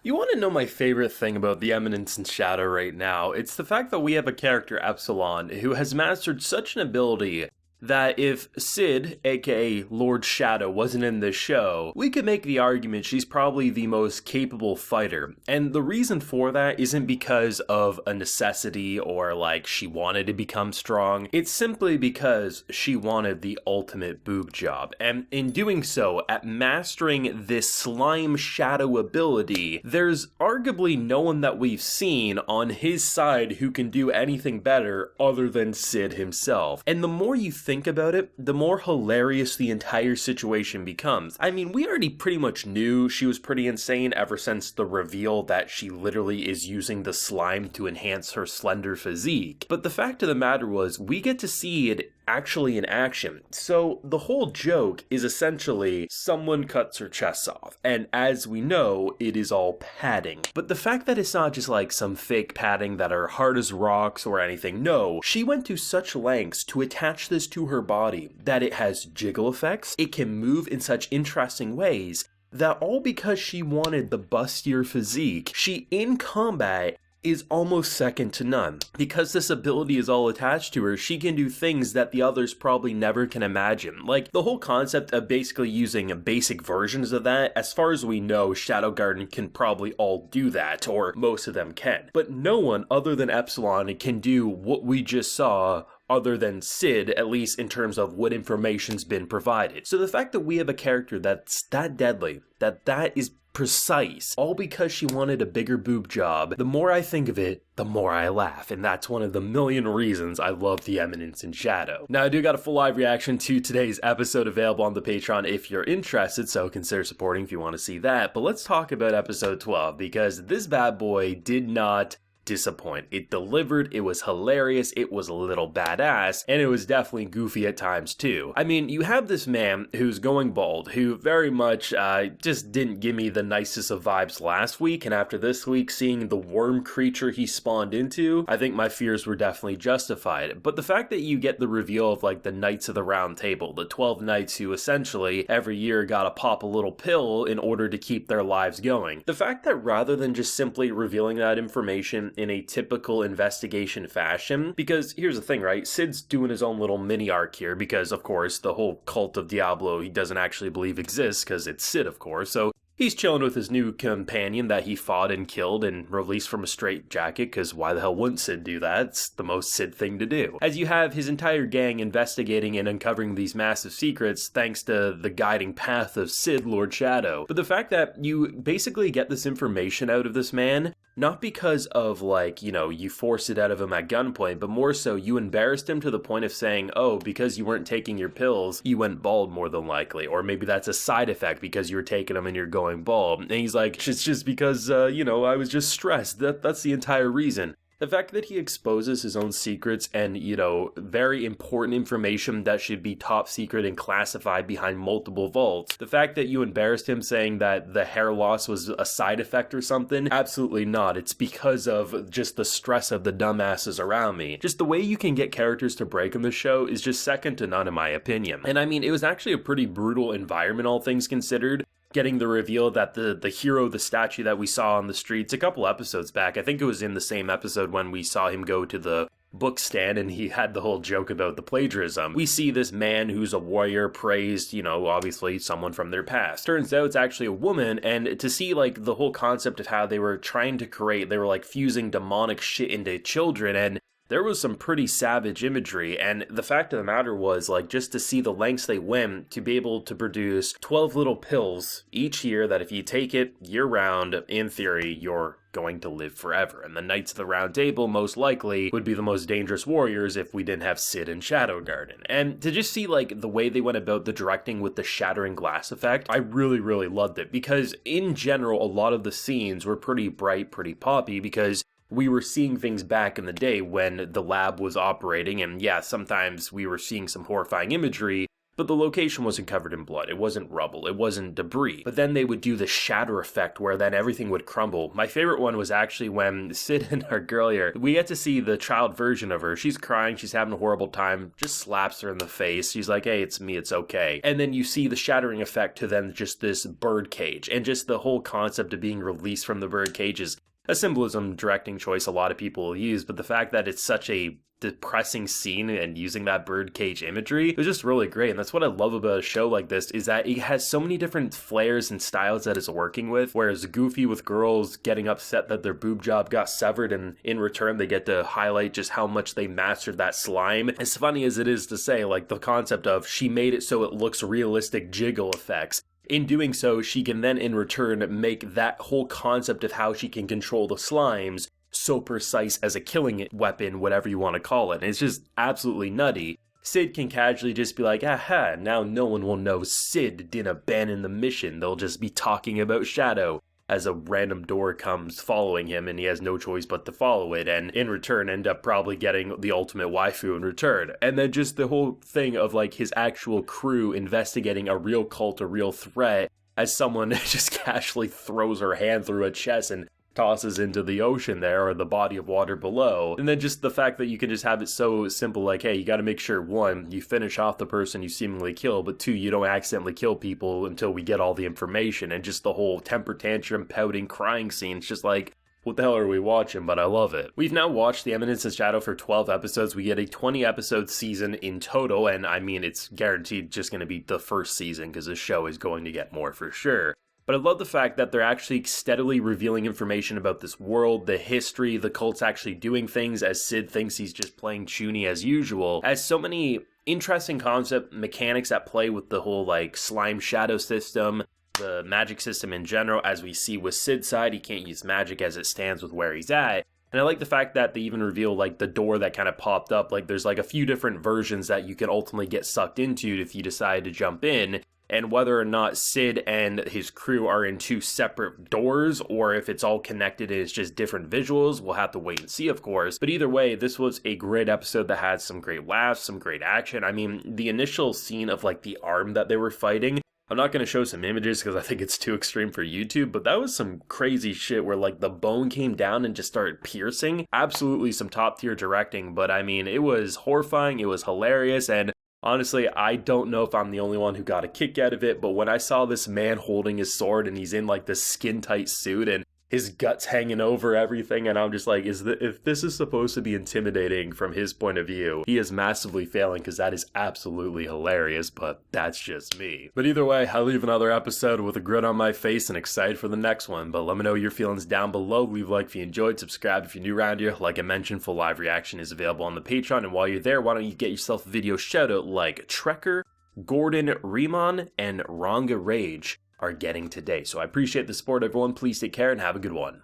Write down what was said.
You want to know my favorite thing about the Eminence and Shadow right now? It's the fact that we have a character, Epsilon, who has mastered such an ability that if Sid, aka Lord Shadow, wasn't in this show, we could make the argument she's probably the most capable fighter. And the reason for that isn't because of a necessity or like she wanted to become strong. It's simply because she wanted the ultimate boob job. And in doing so, at mastering this slime shadow ability, there's arguably no one that we've seen on his side who can do anything better other than Sid himself. And the more you think about it, the more hilarious the entire situation becomes. I mean, we already pretty much knew she was pretty insane ever since the reveal that she literally is using the slime to enhance her slender physique. But the fact of the matter was, we get to see it actually in action. So the whole joke is essentially someone cuts her chest off, and as we know, it is all padding. But the fact that it's not just like some fake padding that are hard as rocks or anything, no, she went to such lengths to attach this to her body that it has jiggle effects, it can move in such interesting ways, that all because she wanted the bustier physique, she in combat is almost second to none. Because this ability is all attached to her, she can do things that the others probably never can imagine. Like, the whole concept of basically using basic versions of that, as far as we know, Shadow Garden can probably all do that, or most of them can. But no one other than Epsilon can do what we just saw other than Sid, at least in terms of what information's been provided. So the fact that we have a character that's that deadly, that is precise, all because she wanted a bigger boob job, the more I think of it, the more I laugh, and that's one of the million reasons I love the Eminence and Shadow. Now, I do got a full live reaction to today's episode available on the Patreon if you're interested, so consider supporting if you want to see that. But let's talk about episode 12, because this bad boy did not disappoint. It delivered, it was hilarious, it was a little badass, and it was definitely goofy at times too. I mean, you have this man who's going bald, who very much just didn't give me the nicest of vibes last week, and after this week, seeing the worm creature he spawned into, I think my fears were definitely justified. But the fact that you get the reveal of like the Knights of the Round Table, the 12 knights who essentially every year gotta pop a little pill in order to keep their lives going. The fact that rather than just simply revealing that information in a typical investigation fashion, because here's the thing, right? Sid's doing his own little mini arc here because, of course, the whole cult of Diablo he doesn't actually believe exists because it's Sid, of course, so he's chilling with his new companion that he fought and killed and released from a straitjacket, because why the hell wouldn't Sid do that? It's the most Sid thing to do. As you have his entire gang investigating and uncovering these massive secrets thanks to the guiding path of Sid, Lord Shadow. But the fact that you basically get this information out of this man, not because of like, you know, you force it out of him at gunpoint, but more so you embarrassed him to the point of saying, oh, because you weren't taking your pills, you went bald more than likely. Or maybe that's a side effect because you were taking them and you're going bald. And he's like, it's just because, you know, I was just stressed. That's the entire reason. The fact that he exposes his own secrets and, you know, very important information that should be top secret and classified behind multiple vaults. The fact that you embarrassed him saying that the hair loss was a side effect or something, absolutely not. It's because of just the stress of the dumbasses around me. Just the way you can get characters to break in the show is just second to none in my opinion. And I mean, it was actually a pretty brutal environment, all things considered. Getting the reveal that the hero, the statue that we saw on the streets a couple episodes back, I think it was in the same episode when we saw him go to the book stand and he had the whole joke about the plagiarism. We see this man who's a warrior praised, you know, obviously someone from their past. Turns out it's actually a woman, and to see like the whole concept of how they were trying to create, they were like fusing demonic shit into children, and there was some pretty savage imagery, and the fact of the matter was, like, just to see the lengths they went to be able to produce 12 little pills each year that if you take it year-round, in theory, you're going to live forever. And the Knights of the Round Table most likely would be the most dangerous warriors if we didn't have Sid and Shadow Garden. And to just see, like, the way they went about the directing with the shattering glass effect, I really, really loved it, because in general, a lot of the scenes were pretty bright, pretty poppy, because we were seeing things back in the day when the lab was operating, and yeah, sometimes we were seeing some horrifying imagery, but the location wasn't covered in blood, it wasn't rubble, it wasn't debris. But then they would do the shatter effect where then everything would crumble. My favorite one was actually when Sid and our girl here, we get to see the child version of her. She's crying, she's having a horrible time, just slaps her in the face. She's like, hey, it's me, it's okay. And then you see the shattering effect to then just this bird cage, and just the whole concept of being released from the bird cage is a symbolism directing choice a lot of people will use, but the fact that it's such a depressing scene and using that birdcage imagery is just really great. And that's what I love about a show like this, is that it has so many different flares and styles that it's working with, whereas goofy with girls getting upset that their boob job got severed, and in return they get to highlight just how much they mastered that slime. As funny as it is to say, like the concept of she made it so it looks realistic jiggle effects. In doing so, she can then in return make that whole concept of how she can control the slimes so precise as a killing weapon, whatever you want to call it. And it's just absolutely nutty. Sid can casually just be like, aha, now no one will know Sid didn't abandon the mission. They'll just be talking about Shadow as a random door comes following him, and he has no choice but to follow it, and in return end up probably getting the ultimate waifu in return. And then just the whole thing of like his actual crew investigating a real cult, a real threat, as someone just casually throws her hand through a chest and tosses into the ocean there, or the body of water below. And then just the fact that you can just have it so simple, like, hey, you got to make sure, one, you finish off the person you seemingly kill, but two, you don't accidentally kill people until we get all the information. And just the whole temper tantrum, pouting, crying scene, it's just like, what the hell are we watching? But I love it. We've now watched The Eminence and Shadow for 12 episodes. We get a 20 episode season in total, and I mean, it's guaranteed just going to be the first season, because this show is going to get more for sure. But I love the fact that they're actually steadily revealing information about this world, the history, the cult's actually doing things, as Sid thinks he's just playing Chuny as usual. As so many interesting concept mechanics at play with the whole like slime shadow system, the magic system in general, as we see with Sid's side, he can't use magic as it stands with where he's at. And I like the fact that they even reveal like the door that kind of popped up, like there's like a few different versions that you can ultimately get sucked into if you decide to jump in. And whether or not Sid and his crew are in two separate doors, or if it's all connected and it's just different visuals, we'll have to wait and see, of course. But either way, this was a great episode that had some great laughs, some great action. I mean, the initial scene of like the arm that they were fighting, I'm not going to show some images because I think it's too extreme for YouTube, but that was some crazy shit where like the bone came down and just started piercing. Absolutely some top tier directing, but I mean, it was horrifying, it was hilarious, and honestly, I don't know if I'm the only one who got a kick out of it, but when I saw this man holding his sword and he's in like this skin-tight suit and his guts hanging over everything, and I'm just like, if this is supposed to be intimidating from his point of view, he is massively failing, because that is absolutely hilarious, but that's just me. But either way, I leave another episode with a grin on my face and excited for the next one. But let me know your feelings down below. Leave a like if you enjoyed, subscribe if you're new around here. Like I mentioned, full live reaction is available on the Patreon, and while you're there, why don't you get yourself a video shout out like Trekker, Gordon, Raymond, and Ranga Rage are getting today. So I appreciate the support, everyone. Please take care and have a good one.